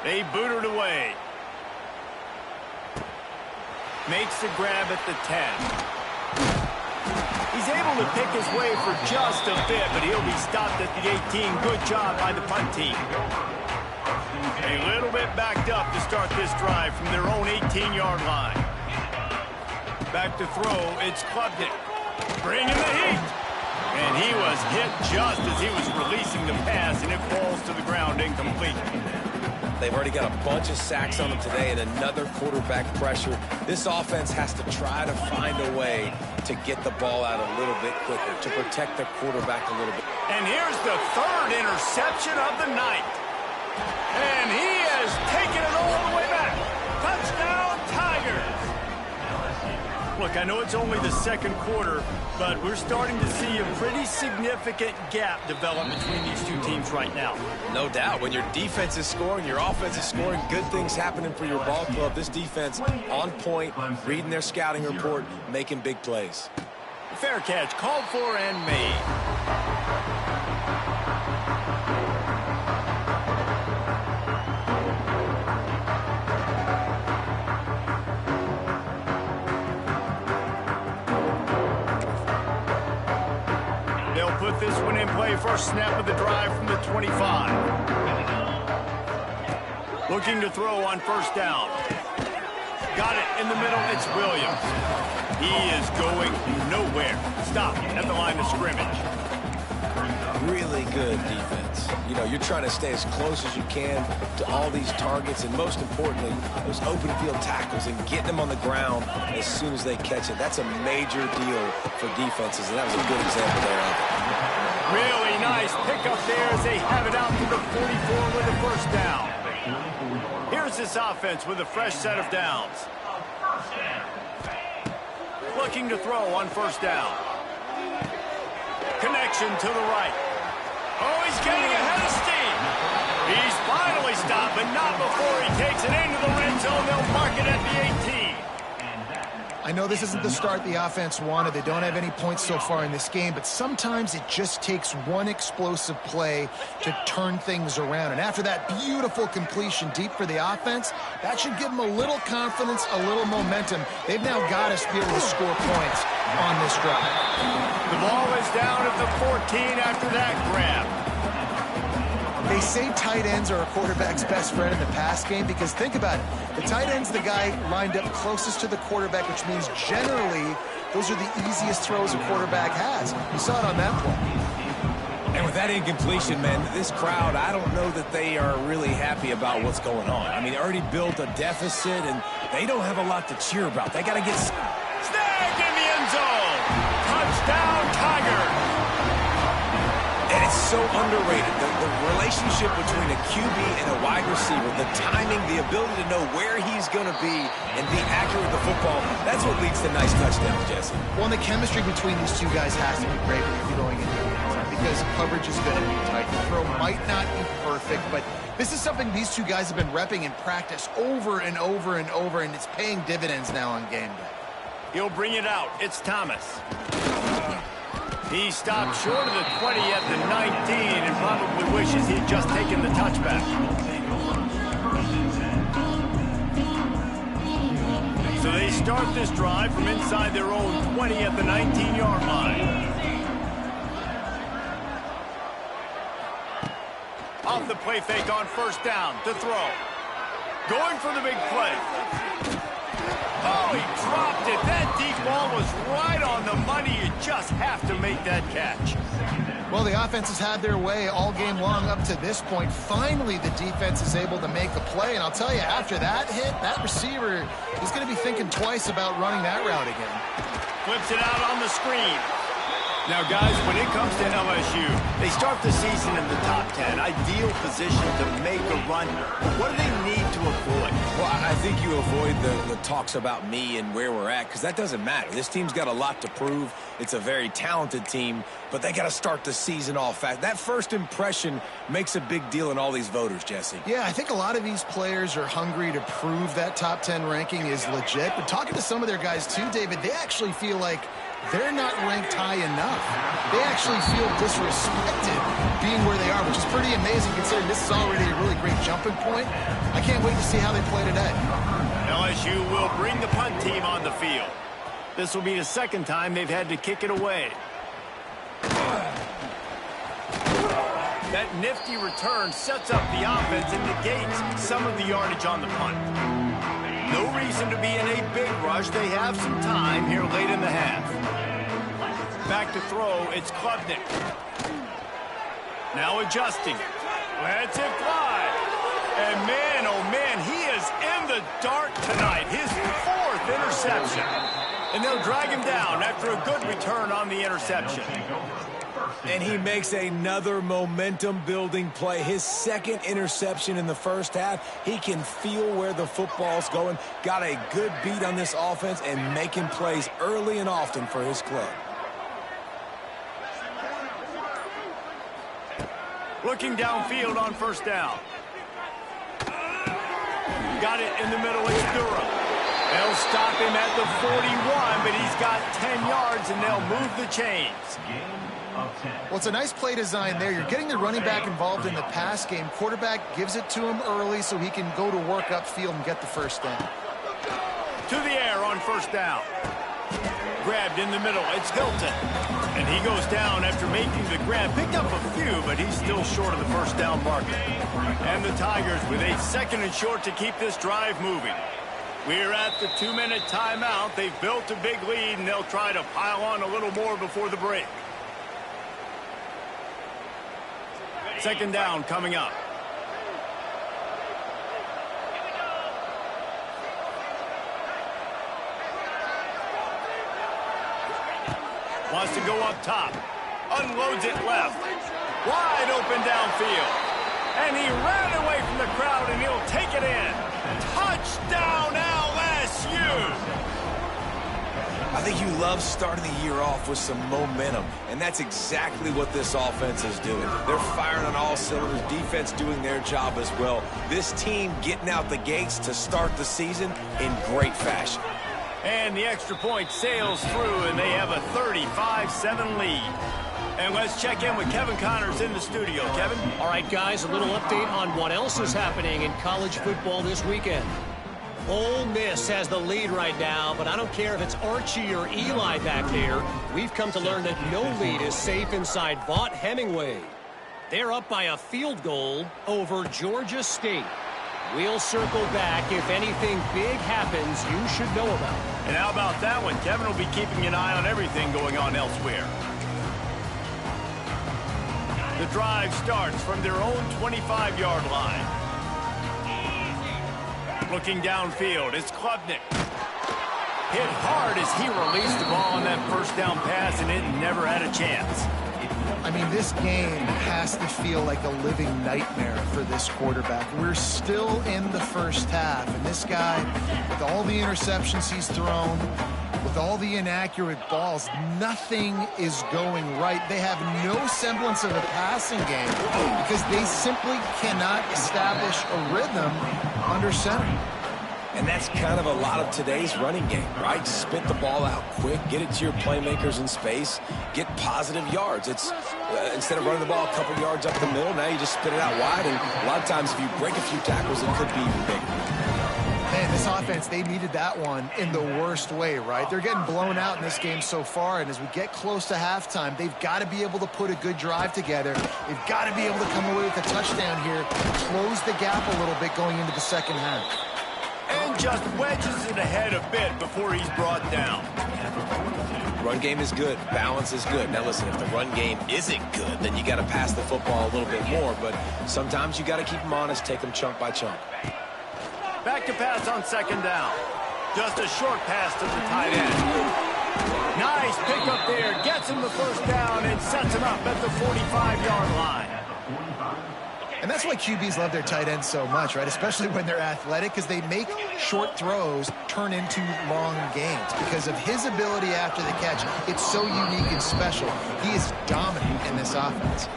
They boot it away. Makes the grab at the 10. He's able to pick his way for just a bit, but he'll be stopped at the 18. Good job by the punt team. A little bit backed up to start this drive from their own 18-yard line. Back to throw, it's Klubnik. Bringing the heat. And he was hit just as he was releasing the pass, and it falls to the ground incomplete. They've already got a bunch of sacks on them today and another quarterback pressure. This offense has to try to find a way to get the ball out a little bit quicker, to protect their quarterback a little bit. And here's the third interception of the night. And he has taken it all the way back. Touchdown, Tigers. Look, I know it's only the second quarter, but we're starting to see a pretty significant gap develop between these two teams right now. No doubt. When your defense is scoring, your offense is scoring, good things happening for your ball club. This defense on point, reading their scouting report, making big plays. Fair catch, called for and made. Put this one in play. First snap of the drive from the 25. Looking to throw on first down. Got it in the middle. It's Williams. He is going nowhere. Stop at the line of scrimmage. Really good defense. You know, you're trying to stay as close as you can to all these targets, and most importantly, those open field tackles and getting them on the ground as soon as they catch it. That's a major deal for defenses, and that was a good example there of it. Really nice pickup there as they have it out to the 44 with a first down. Here's this offense with a fresh set of downs. Looking to throw on first down. Connection to the right. Oh, he's getting ahead of steam. He's finally stopped, but not before he takes it into the red zone. They'll mark it at the 18. I know this isn't the start the offense wanted. They don't have any points so far in this game, but sometimes it just takes one explosive play to turn things around. And after that beautiful completion deep for the offense, that should give them a little confidence, a little momentum. They've now got to be able to score points on this drive. The ball is down at the 14 after that grab. They say tight ends are a quarterback's best friend in the pass game because think about it. The tight end's the guy lined up closest to the quarterback, which means generally those are the easiest throws a quarterback has. You saw it on that play. And with that incompletion, man, this crowd, I don't know that they are really happy about what's going on. I mean, they already built a deficit, and they don't have a lot to cheer about. They got to get snagged in the end zone. Touchdown, Tigers. And it's so underrated, the relationship between a QB and a wide receiver, the timing, the ability to know where he's going to be and be accurate with the football, that's what leads to nice touchdowns, Jesse. Well, and the chemistry between these two guys has to be great when you're going into the end zone because coverage is going to be tight. The throw might not be perfect, but this is something these two guys have been repping in practice over and over and over, and it's paying dividends now on game day. He'll bring it out. It's Thomas. He stopped short of the 20 at the 19 and probably wishes he'd just taken the touchback. So they start this drive from inside their own 20 at the 19-yard line. Off the play fake on first down to throw. Going for the big play. Oh, he dropped it. That deep ball was right on the money. You just have to make that catch. Well, the offense has had their way all game long up to this point. Finally, the defense is able to make a play. And I'll tell you, after that hit, that receiver is going to be thinking twice about running that route again. Flips it out on the screen. Now, guys, when it comes to LSU, they start the season in the top 10. Ideal position to make a run. What do they need to avoid? Well, I think you avoid the talks about me and where we're at because that doesn't matter. This team's got a lot to prove. It's a very talented team, but they got to start the season off fast. That first impression makes a big deal in all these voters, Jesse. Yeah, I think a lot of these players are hungry to prove that top 10 ranking is legit. But talking to some of their guys too, David, they actually feel like they're not ranked high enough. They actually feel disrespected being where they are, which is pretty amazing considering this is already a really great jumping point. I can't wait to see how they play today. LSU will bring the punt team on the field. This will be the second time they've had to kick it away. That nifty return sets up the offense and negates some of the yardage on the punt. No reason to be in a big rush. They have some time here late in the half. Back to throw, it's Klubnik. Now adjusting. Lets it fly. And man, oh man, he is in the dark tonight. His 4th interception. And they'll drag him down after a good return on the interception. And he makes another momentum-building play. His 2nd interception in the first half. He can feel where the football's going. Got a good beat on this offense and making plays early and often for his club. Looking downfield on first down. Got it in the middle. It's Durham. They'll stop him at the 41, but he's got 10 yards, and they'll move the chains. Well, it's a nice play design there. You're getting the running back involved in the pass game. Quarterback gives it to him early so he can go to work upfield and get the first down. To the air on first down. Grabbed in the middle. It's Hilton. And he goes down after making the grab. Picked up a few, but he's still short of the first down marker. And the Tigers with a 2nd and short to keep this drive moving. We're at the 2-minute timeout. They've built a big lead, and they'll try to pile on a little more before the break. 2nd down coming up. Wants to go up top. Unloads it left. Wide open downfield. And he ran away from the crowd, and he'll take it in. Touchdown, LSU! I think you love starting the year off with some momentum, and that's exactly what this offense is doing. They're firing on all cylinders, defense doing their job as well. This team getting out the gates to start the season in great fashion. And the extra point sails through, and they have a 35-7 lead. And let's check in with Kevin Connors in the studio. Kevin? All right, guys, a little update on what else is happening in college football this weekend. Ole Miss has the lead right now, but I don't care if it's Archie or Eli back there. We've come to learn that no lead is safe inside Vaught Hemingway. They're up by a field goal over Georgia State. We'll circle back if anything big happens you should know about. And how about that one? Kevin will be keeping an eye on everything going on elsewhere. The drive starts from their own 25-yard line. Looking downfield, it's Klubnik. Hit hard as he released the ball on that first down pass, and it never had a chance. I mean, this game has to feel like a living nightmare for this quarterback. We're still in the first half, and this guy, with all the interceptions he's thrown, with all the inaccurate balls, nothing is going right. They have no semblance of a passing game because they simply cannot establish a rhythm under center. And that's kind of a lot of today's running game, right? Spit the ball out quick, get it to your playmakers in space, get positive yards. It's instead of running the ball a couple yards up the middle, now you just spit it out wide, and a lot of times if you break a few tackles, it could be even bigger. Man, this offense, they needed that one in the worst way, right? They're getting blown out in this game so far, and as we get close to halftime, they've got to be able to put a good drive together. They've got to be able to come away with a touchdown here, close the gap a little bit going into the second half. And just wedges it ahead a bit before he's brought down. Run game is good. Balance is good. Now listen, if the run game isn't good, then you got to pass the football a little bit more. But sometimes you got to keep them honest, take them chunk by chunk. Back to pass on second down. Just a short pass to the tight end. Nice pickup there. Gets him the first down and sets him up at the 45-yard line. And that's why QBs love their tight ends so much, right? Especially when they're athletic, because they make short throws turn into long gains. Because of his ability after the catch, it's so unique and special. He is dominant in this offense.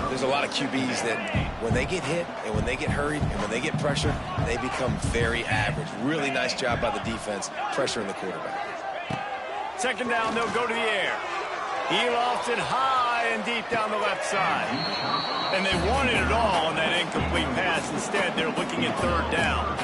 There's a lot of QBs that when they get hit and when they get hurried and when they get pressured, they become very average. Really nice job by the defense pressuring the quarterback. Second down, they'll go to the air. He lofts it high and deep down the left side. And they wanted it all on that incomplete pass. Instead, they're looking at third down.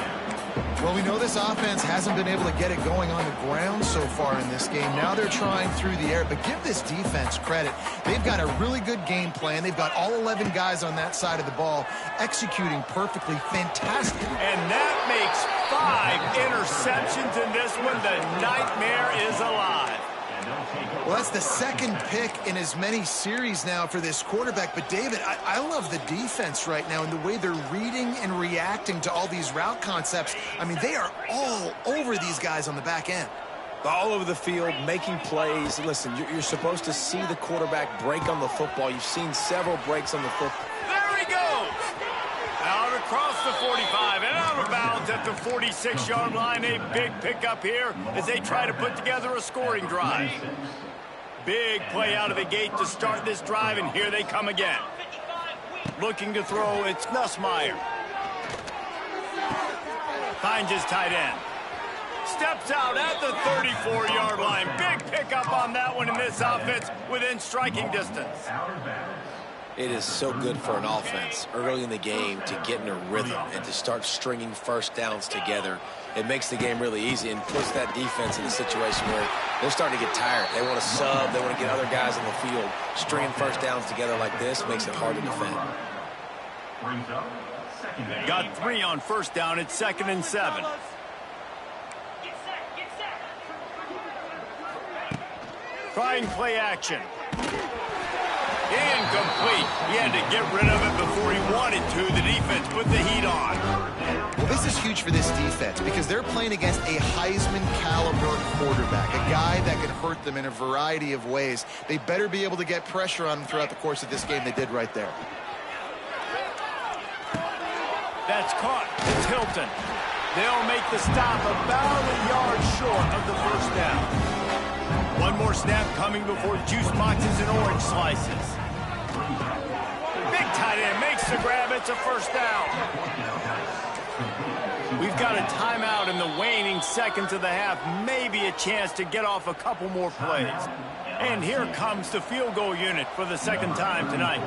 Well, we know this offense hasn't been able to get it going on the ground so far in this game. Now they're trying through the air, but give this defense credit. They've got a really good game plan. They've got all 11 guys on that side of the ball executing perfectly. Fantastic. And that makes 5 interceptions in this one. The nightmare is alive. Well, that's the second pick in as many series now for this quarterback. But, David, I love the defense right now and the way they're reading and reacting to all these route concepts. I mean, they are all over these guys on the back end. All over the field, making plays. Listen, you're supposed to see the quarterback break on the football. You've seen several breaks on the football. There he goes! Out across the 45 and out of bounds at the 46-yard line. A big pickup here as they try to put together a scoring drive. Big play out of the gate to start this drive, and here they come again. Looking to throw, it's Nussmeier. Finds his tight end. Steps out at the 34-yard line. Big pickup on that one in this offense within striking distance. It is so good for an offense early in the game to get in a rhythm and to start stringing first downs together. It makes the game really easy and puts that defense in a situation where they're starting to get tired. They want to sub. They want to get other guys on the field. Stringing first downs together like this makes it hard to defend. Got 3 on first down. It's 2nd and 7. Trying play action. Incomplete. He had to get rid of it before he wanted to. The defense put the heat on. Well, this is huge for this defense because they're playing against a Heisman-caliber quarterback, a guy that can hurt them in a variety of ways. They better be able to get pressure on him throughout the course of this game. They did right there. That's caught. It's Hilton. They'll make the stop about a yard short of the first down. One more snap coming before juice boxes and orange slices. Big tight end makes the grab. It's a first down. We've got a timeout in the waning seconds of the half. Maybe a chance to get off a couple more plays. And here comes the field goal unit for the second time tonight.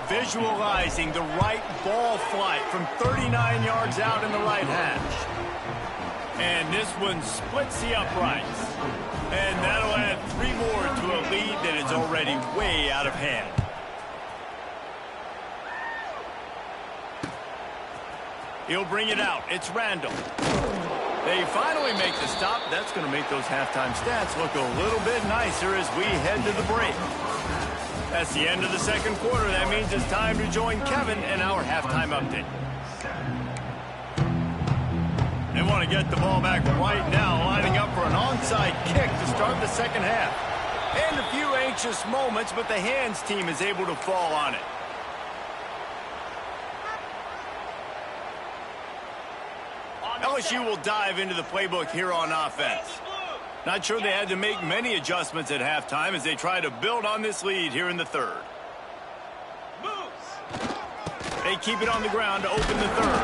Visualizing the right ball flight from 39 yards out in the right hash. And this one splits the uprights. And that'll add 3 more to a lead that is already way out of hand. He'll bring it out. It's Randall. They finally make the stop. That's going to make those halftime stats look a little bit nicer as we head to the break. That's the end of the second quarter. That means it's time to join Kevin in our halftime update. They want to get the ball back right now, lining up for an onside kick to start the second half. And a few anxious moments, but the hands team is able to fall on it. LSU will dive into the playbook here on offense. Not sure they had to make many adjustments at halftime as they try to build on this lead here in the third. They keep it on the ground to open the third.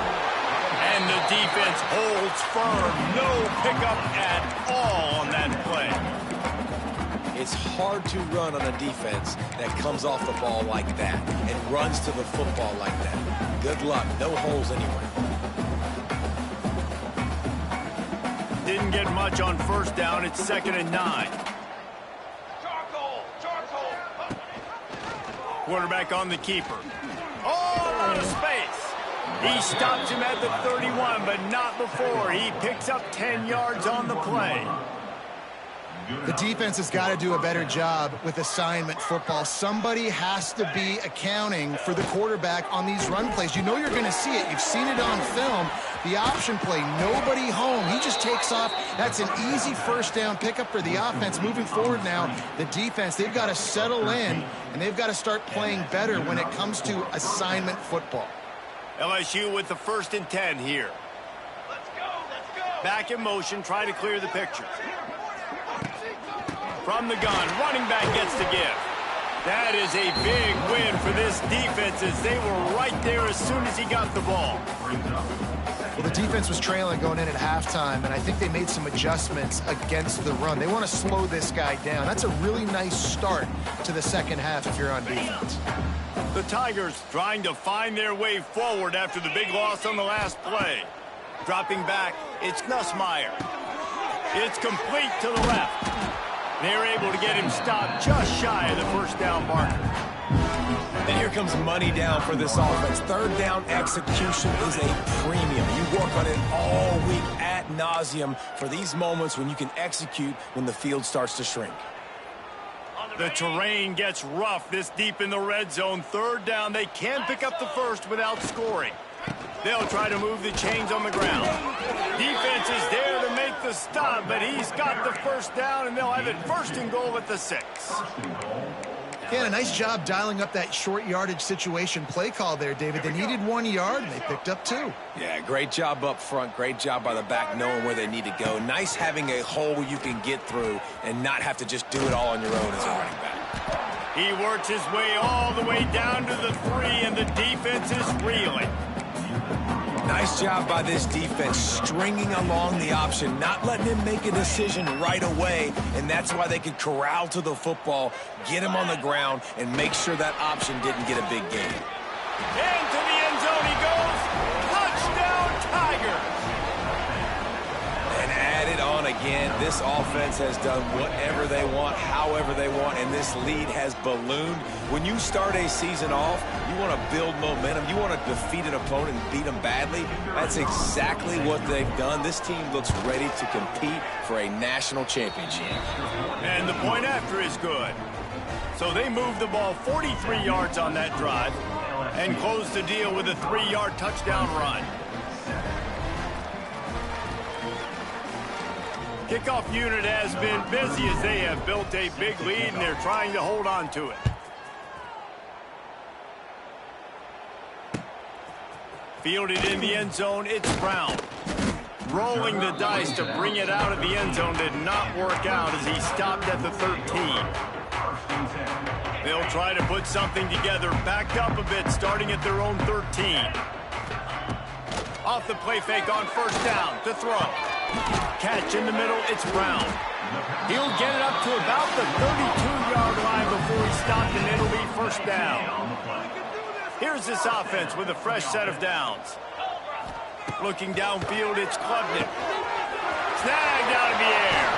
And the defense holds firm. No pickup at all on that play. It's hard to run on a defense that comes off the ball like that and runs to the football like that. Good luck. No holes anywhere. Didn't get much on first down. It's 2nd and 9. Quarterback on the keeper. All out of space. He stops him at the 31, but not before. He picks up 10 yards on the play. The defense has got to do a better job with assignment football. Somebody has to be accounting for the quarterback on these run plays. You know you're going to see it. You've seen it on film. The option play, nobody home. He just takes off. That's an easy first down pickup for the offense. Moving forward now, the defense, they've got to settle in, and they've got to start playing better when it comes to assignment football. LSU with the 1st and 10 here. Let's go. Back in motion, try to clear the picture. From the gun, running back gets to give. That is a big win for this defense as they were right there as soon as he got the ball. Well, the defense was trailing going in at halftime, and I think they made some adjustments against the run. They want to slow this guy down. That's a really nice start to the second half if you're on defense. The Tigers trying to find their way forward after the big loss on the last play. Dropping back, it's Nussmeier. It's complete to the left. They're able to get him stopped just shy of the first down marker. And here comes money down for this offense. Third down execution is a premium. You work on it all week ad nauseum for these moments when you can execute when the field starts to shrink. The terrain gets rough this deep in the red zone. Third down, they can pick up the first without scoring. They'll try to move the chains on the ground. Defense is there to make the stop, but he's got the first down, and they'll have it first and goal at the 6. Yeah, a nice job dialing up that short yardage situation play call there, David. They needed 1 yard, and they picked up 2. Yeah, great job up front. Great job by the back knowing where they need to go. Nice having a hole you can get through and not have to just do it all on your own as a running back. He works his way all the way down to the 3, and the defense is reeling. Nice job by this defense, stringing along the option, not letting him make a decision right away, and that's why they could corral to the football, get him on the ground, and make sure that option didn't get a big gain. Into the end zone he goes. Touchdown, Tigers! And add it on again. This offense has done whatever they want, however they want, and this lead has ballooned. When you start a season off, you want to build momentum. You want to defeat an opponent and beat them badly. That's exactly what they've done. This team looks ready to compete for a national championship. And the point after is good. So they move the ball 43 yards on that drive and close the deal with a 3-yard touchdown run. Kickoff unit has been busy as they have built a big lead, and they're trying to hold on to it. Fielded in the end zone, it's Brown. Rolling the dice to bring it out of the end zone did not work out as he stopped at the 13. They'll try to put something together, backed up a bit, starting at their own 13. Off the play fake on first down to throw. Catch in the middle, it's Brown. He'll get it up to about the 32-yard line before he stopped, and it'll be first down. Here's this offense with a fresh set of downs. Looking downfield, it's Klubnik. Snagged out of the air.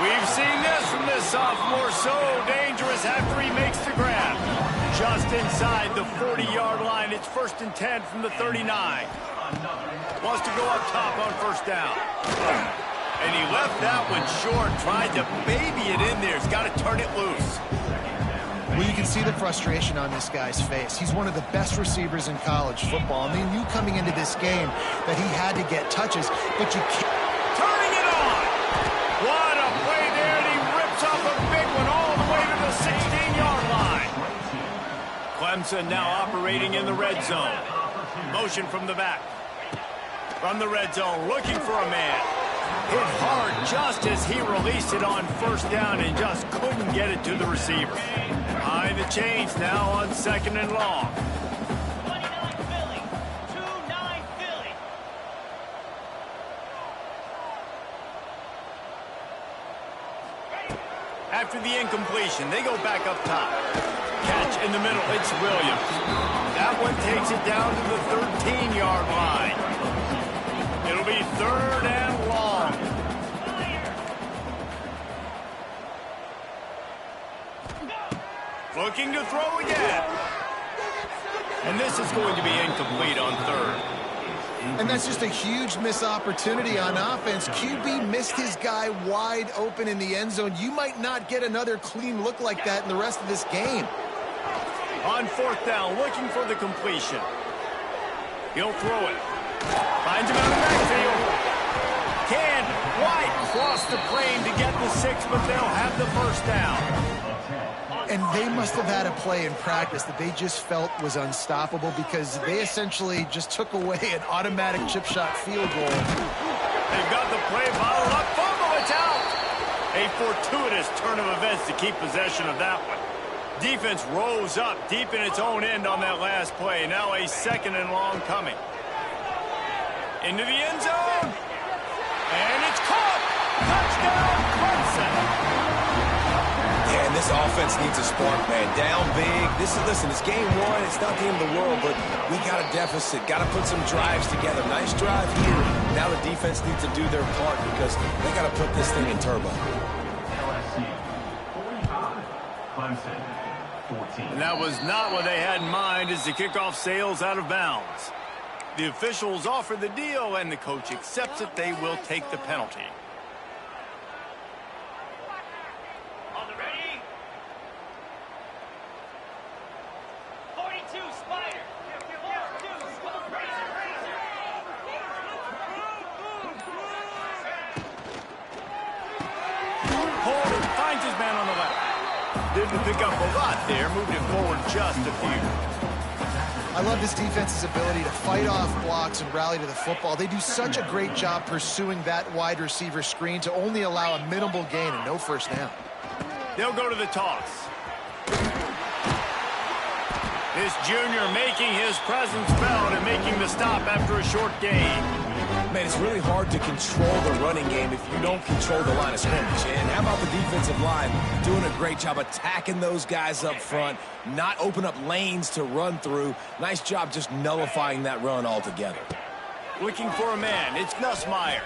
We've seen this from this sophomore, so dangerous after he makes the grab. Just inside the 40-yard line, it's 1st and 10 from the 39. Wants to go up top on first down. And he left that one short, tried to baby it in there. He's got to turn it loose. Well, you can see the frustration on this guy's face. He's one of the best receivers in college football. I mean, you coming into this game that he had to get touches, but you can't. Turning it on! What a play there, and he rips off a big one all the way to the 16-yard line. Clemson now operating in the red zone. Motion from the back. From the red zone, looking for a man. Hit hard just as he released it on first down and just couldn't get it to the receiver. Behind the chains now on 2nd and long. 29 Philly. 2-9 Philly. After the incompletion, they go back up top. Catch in the middle, it's Williams. That one takes it down to the 13-yard line. It'll be 3rd and long. Looking to throw again. And this is going to be incomplete on 3rd. And that's just a huge missed opportunity on offense. QB missed his guy wide open in the end zone. You might not get another clean look like that in the rest of this game. On 4th down, looking for the completion. He'll throw it. Finds him out of the backfield. Can't quite cross the plane to get the 6, but they'll have the first down. And they must have had a play in practice that they just felt was unstoppable because they essentially just took away an automatic chip shot field goal. They've got the play bottled up. Fumble, it's out. A fortuitous turn of events to keep possession of that one. Defense rose up deep in its own end on that last play. Now a 2nd and long coming. Into the end zone. And it's caught. Touchdown, Clemson. Yeah, and this offense needs a spark, man. Down big. Listen, it's game 1. It's not the end of the world, but we got a deficit. Got to put some drives together. Nice drive here. Now the defense needs to do their part because they got to put this thing in turbo. Clemson, 14. And that was not what they had in mind as the kickoff sails out of bounds. The officials offer the deal, and the coach accepts it. They will take the penalty. On the ready. 42 Spider. 42 Holder finds his man on the left. Didn't pick up a lot there, moved it forward just a few. I love this defense's ability to fight off blocks and rally to the football. They do such a great job pursuing that wide receiver screen to only allow a minimal gain and no first down. They'll go to the toss. This junior making his presence felt and making the stop after a short gain. Man, it's really hard to control the running game if you don't control the line of scrimmage. And how about the defensive line doing a great job attacking those guys up front, not open up lanes to run through. Nice job just nullifying that run altogether. Looking for a man. It's Nussmeier.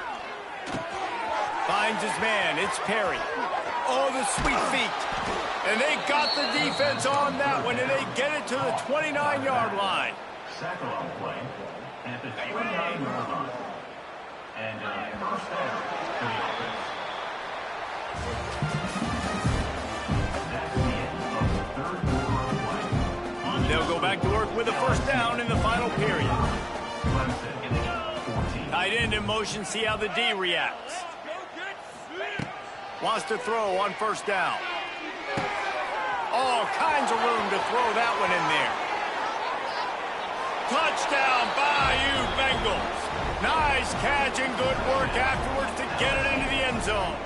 Finds his man. It's Perry. Oh, the sweet feet. And they got the defense on that one, and they get it to the 29-yard line. Second on play at the 29-yard line. And first down for the offense. That's the end of the third quarter of play. They'll go back to work with a first down in the final period. Clemson, 14. Tight end in motion, see how the D reacts. Wants to throw on first down. All kinds of room to throw that one in there. Touchdown, Bayou Bengals. Nice catch and good work afterwards to get it into the end zone.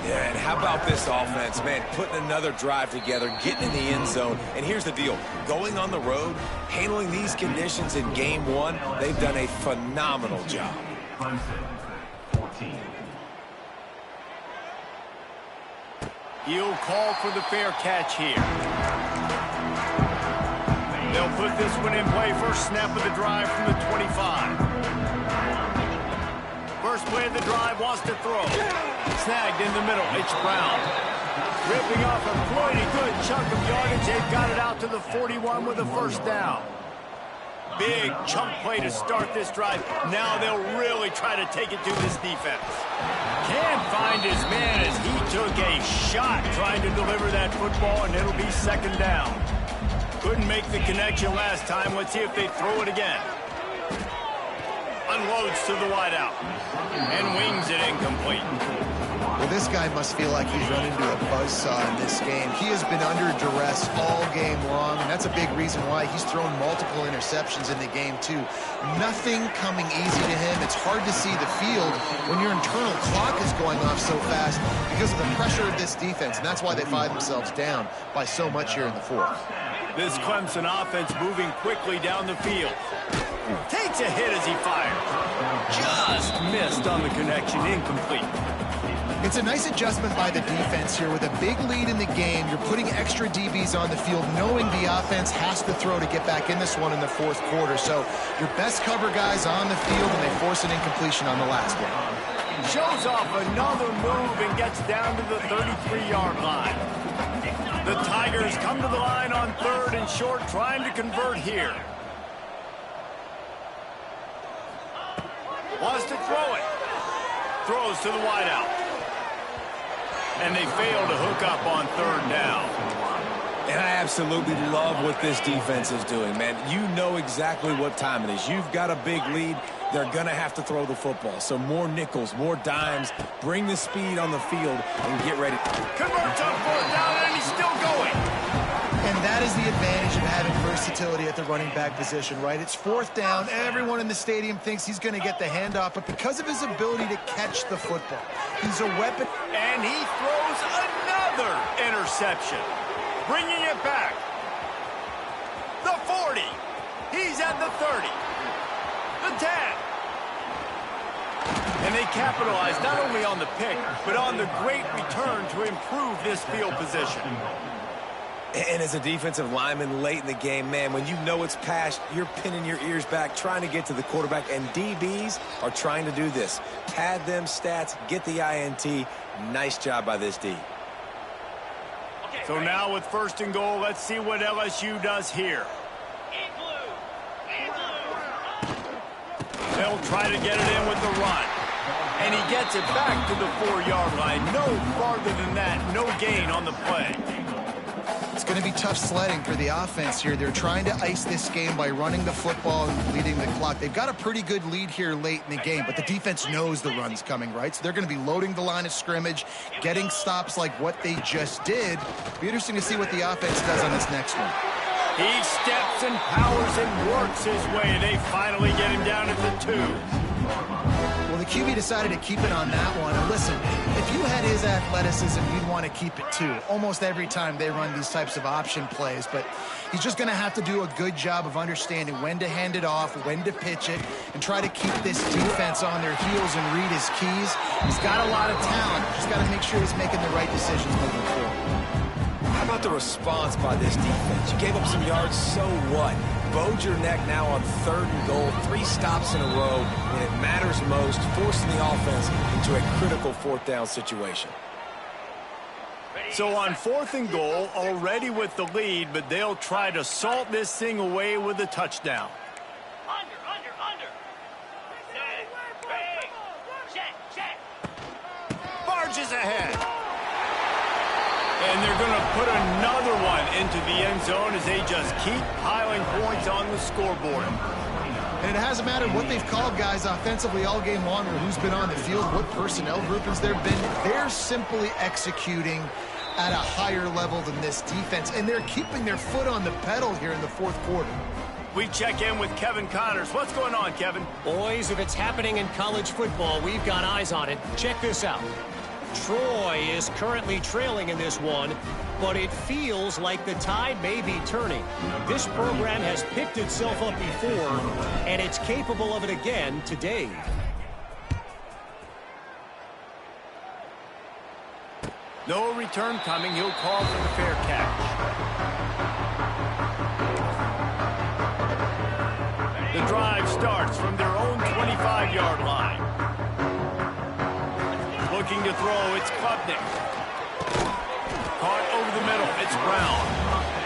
Yeah, and how about this offense, man, putting another drive together, getting in the end zone. And here's the deal. Going on the road, handling these conditions in game 1, they've done a phenomenal job. Clemson, 14. He'll call for the fair catch here. They'll put this one in play. First snap of the drive from the 25. First play of the drive, wants to throw. Snagged in the middle. It's Brown. Ripping off a pretty good chunk of yardage. They've got it out to the 41 with a first down. Big chunk play to start this drive. Now they'll really try to take it to this defense. Can't find his man as he took a shot trying to deliver that football, and it'll be second down. Couldn't make the connection last time. Let's see if they throw it again. Unloads to the wideout and wings it incomplete. Well, this guy must feel like he's run into a buzzsaw in this game. He has been under duress all game long, and that's a big reason why he's thrown multiple interceptions in the game, too. Nothing coming easy to him. It's hard to see the field when your internal clock is going off so fast because of the pressure of this defense, and that's why they find themselves down by so much here in the fourth. This Clemson offense moving quickly down the field. Takes a hit as he fires. Just missed on the connection, incomplete. It's a nice adjustment by the defense here. With a big lead in the game, you're putting extra DBs on the field, knowing the offense has to throw to get back in this one in the fourth quarter. So your best cover guys on the field, and they force an incompletion on the last one. Shows off another move and gets down to the 33-yard line. The Tigers come to the line on third and short, trying to convert here. Wants to throw it. Throws to the wideout. And they fail to hook up on third down. And I absolutely love what this defense is doing, man. You know exactly what time it is. You've got a big lead. They're going to have to throw the football. So more nickels, more dimes. Bring the speed on the field and get ready. Converts on fourth down, and he's still going. And that is the advantage of having versatility at the running back position, right? It's fourth down. Everyone in the stadium thinks he's going to get the handoff, but because of his ability to catch the football, he's a weapon. And he throws another interception. bringing it back. The 40. He's at the 30. The 10. And they capitalize not only on the pick, but on the great return to improve this field position. And as a defensive lineman late in the game, man, when you know it's passed, you're pinning your ears back, trying to get to the quarterback, and DBs are trying to do this. Pad them stats, get the INT. Nice job by this D. So now with 1st and goal, let's see what LSU does here. They'll try to get it in with the run. And he gets it back to the 4-yard line. No farther than that, no gain on the play. It's going to be tough sledding for the offense here. They're trying to ice this game by running the football and leading the clock. They've got a pretty good lead here late in the game, but the defense knows the run's coming, right? So they're going to be loading the line of scrimmage, getting stops like what they just did. Be interesting to see what the offense does on this next one. He steps and powers and works his way. They finally get him down at the 2. Well, the QB decided to keep it on that one. And listen, if you had his athleticism, you'd want to keep it too. Almost every time they run these types of option plays. But he's just going to have to do a good job of understanding when to hand it off, when to pitch it, and try to keep this defense on their heels and read his keys. He's got a lot of talent. Just got to make sure he's making the right decisions moving forward. How about the response by this defense? You gave up some yards, so what? Bowed your neck now on 3rd and goal, 3 stops in a row when it matters most, forcing the offense into a critical 4th down situation. So on 4th and goal, already with the lead, but they'll try to salt this thing away with a touchdown. Under. Check. Barges ahead. And they're going to put another one into the end zone as they just keep piling points on the scoreboard. And it hasn't mattered what they've called guys offensively all game long or who's been on the field, what personnel groupings there have been. They're simply executing at a higher level than this defense, and they're keeping their foot on the pedal here in the 4th quarter. We check in with Kevin Connors. What's going on, Kevin? Boys, if it's happening in college football, we've got eyes on it. Check this out. Troy is currently trailing in this one, but it feels like the tide may be turning. This program has picked itself up before, and it's capable of it again today. No return coming. He'll call for the fair catch. The drive starts from their own 25-yard line. Looking to throw, it's Klubnik. Caught over the middle, it's Brown.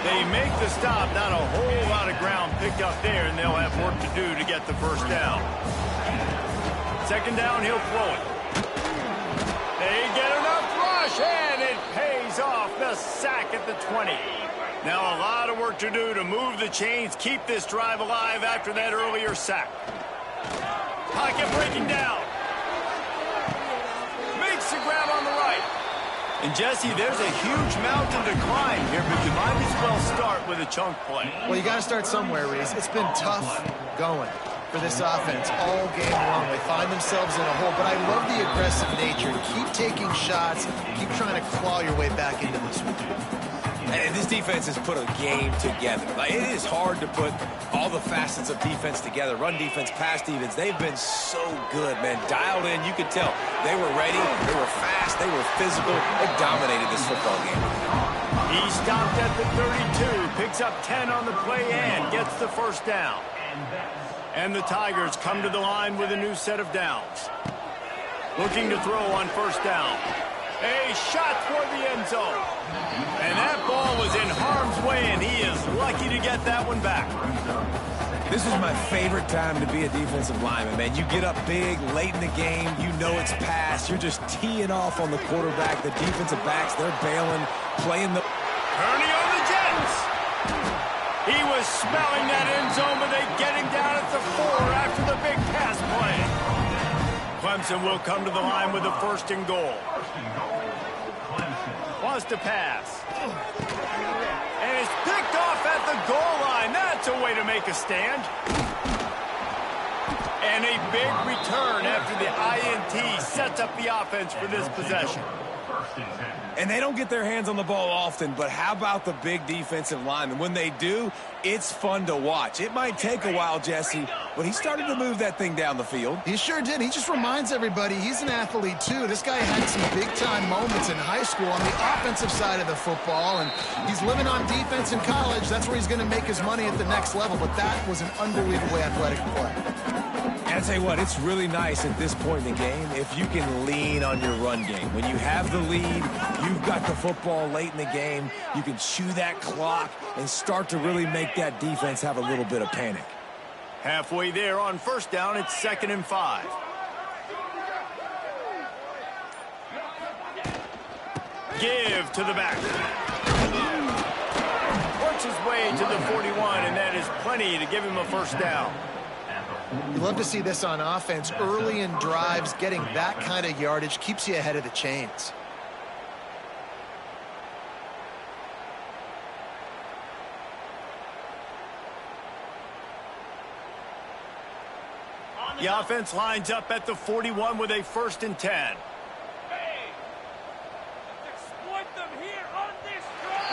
They make the stop, not a whole lot of ground picked up there, and they'll have work to do to get the 1st down. 2nd down, he'll throw it. They get enough rush, and it pays off the sack at the 20. Now a lot of work to do to move the chains, keep this drive alive after that earlier sack. Pocket breaking down. The grab on the right. And Jesse, there's a huge mountain to climb here, but you might as well start with a chunk play. Well, you got to start somewhere, Reese. It's been tough going for this offense all game long. They find themselves in a hole, but I love the aggressive nature. Keep taking shots, keep trying to claw your way back into this one. And this defense has put a game together. Like, it is hard to put all the facets of defense together. Run defense, pass defense. They've been so good, man. Dialed in. You could tell they were ready. They were fast. They were physical. They dominated this football game. He stopped at the 32, picks up 10 on the play and gets the 1st down. And the Tigers come to the line with a new set of downs. Looking to throw on 1st down. A shot toward the end zone. And that ball was in harm's way, and he is lucky to get that one back. This is my favorite time to be a defensive lineman, man. You get up big, late in the game. You know it's past. You're just teeing off on the quarterback. The defensive backs, they're bailing, playing the... Ernie on the Jets. He was smelling that end zone, but they get him down at the 4 after the big pass play. Clemson will come to the line with a 1st and goal. Wants to pass. And it's picked off at the goal line. That's a way to make a stand. And a big return after the INT sets up the offense for this possession. First and 10. And they don't get their hands on the ball often, but how about the big defensive linemen? When they do, it's fun to watch. It might take a while, Jesse, but he started to move that thing down the field. He sure did. He just reminds everybody he's an athlete, too. This guy had some big-time moments in high school on the offensive side of the football, and he's living on defense in college. That's where he's going to make his money at the next level, but that was an unbelievably athletic play. And I tell you what, it's really nice at this point in the game if you can lean on your run game. When you have the lead, you've got the football late in the game, you can chew that clock and start to really make that defense have a little bit of panic. Halfway there on first down, it's 2nd and 5. Give to the back. Works his way to the 41, and that is plenty to give him a first down. You love to see this on offense. Early in drives, getting that kind of yardage keeps you ahead of the chains. The offense lines up at the 41 with a 1st and 10. Hey, exploit them here on this drive.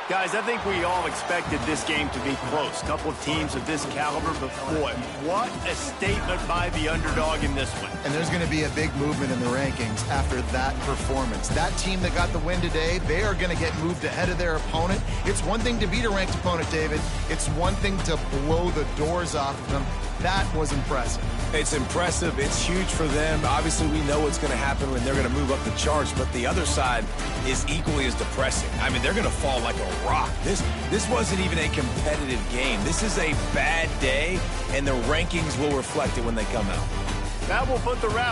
Guys, I think we all expected this game to be close. Couple of teams of this caliber, but boy, what a statement by the underdog in this one. And there's going to be a big movement in the rankings after that performance. That team that got the win today, they are going to get moved ahead of their opponent. It's one thing to beat a ranked opponent, David. It's one thing to blow the doors off of them. That was impressive. It's impressive. It's huge for them. Obviously, we know what's going to happen when they're going to move up the charts, but the other side is equally as depressing. I mean, they're going to fall like a rock. This wasn't even a competitive game. This is a bad day, and the rankings will reflect it when they come out. That will put the wrap